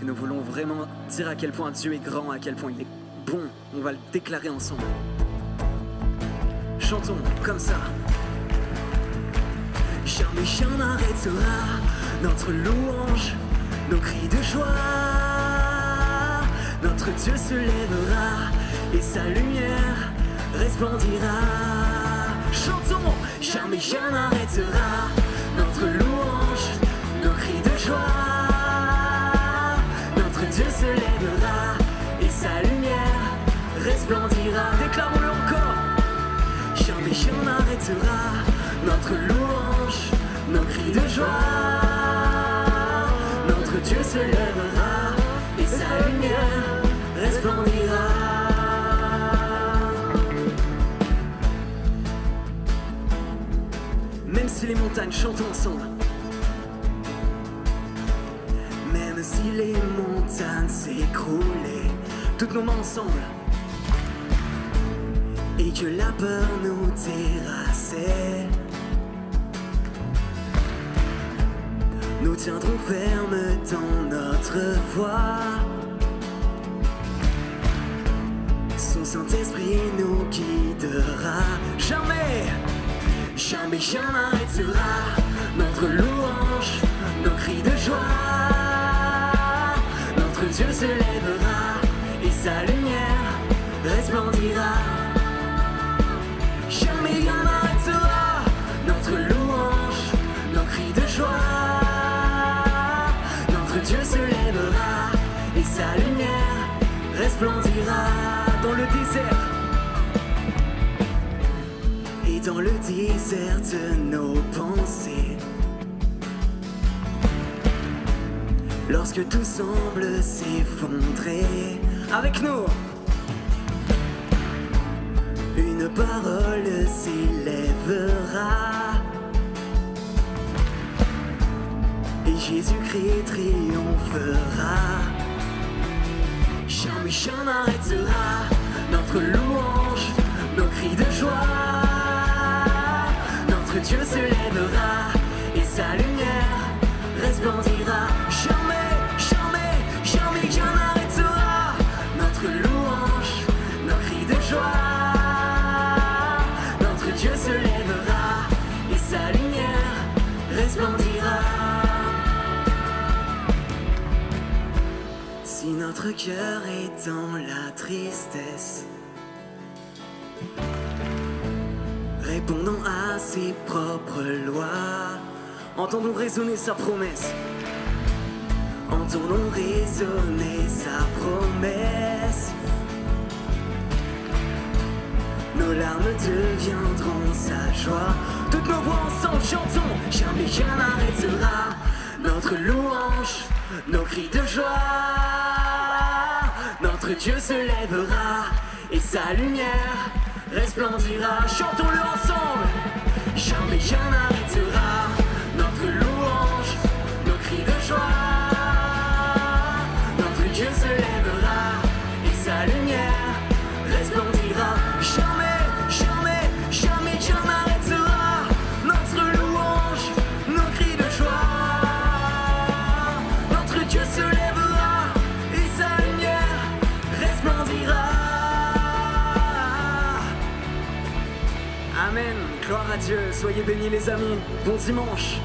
que nous voulons vraiment dire à quel point Dieu est grand, à quel point il est bon. On va le déclarer ensemble. Chantons comme ça. Jamais n'arrêtera notre louange, nos cris de joie. Notre Dieu se lèvera et sa lumière resplendira. Chantons, jamais n'arrêtera notre louange, nos cris de joie. Notre Dieu se lèvera et sa lumière resplendira. Déclarons-le encore. Jamais n'arrêtera notre louange, nos cris de joie. Notre Dieu se lèvera et sa lumière resplendira. Même si les montagnes chantent ensemble, même si les montagnes s'écroulaient, toutes nos mains ensemble, et que la peur nous terrassait, nous tiendrons fermes dans notre foi. Son Saint-Esprit nous guidera. Jamais n'arrêtera notre louange, nos cris de joie. Notre Dieu se lèvera et sa lumière resplendira. Jamais n'arrêtera notre louange, nos cris de joie. Notre Dieu se lèvera et sa lumière resplendira dans le désert. Et dans le désert de nos pensées, lorsque tout semble s'effondrer, avec nous, une parole s'élèvera et Jésus-Christ triomphera. Jamais n'arrêtera notre louange, nos cris de joie. Notre Dieu se lèvera et sa lumière resplendira. Jamais n'arrêtera notre louange, nos cris de joie. Notre Dieu se lèvera et sa lumière resplendira. Si notre cœur est dans la tristesse, répondons à ses propres lois, entendons résonner sa promesse. Entendons résonner sa promesse. Nos larmes deviendront sa joie. Toutes nos voix ensemble chantons. Jamais n'arrêtera notre louange, nos cris de joie. Notre Dieu se lèvera et sa lumière resplendira. Chantons-le ensemble. Jamais n'arrêtera notre louange, nos cris de joie. Notre Dieu se lèvera et sa lumière resplendira. Jamais n'arrêtera notre louange, nos cris de joie. Notre Dieu se lèvera et sa lumière resplendira. Amen, gloire à Dieu, soyez bénis les amis, bon dimanche.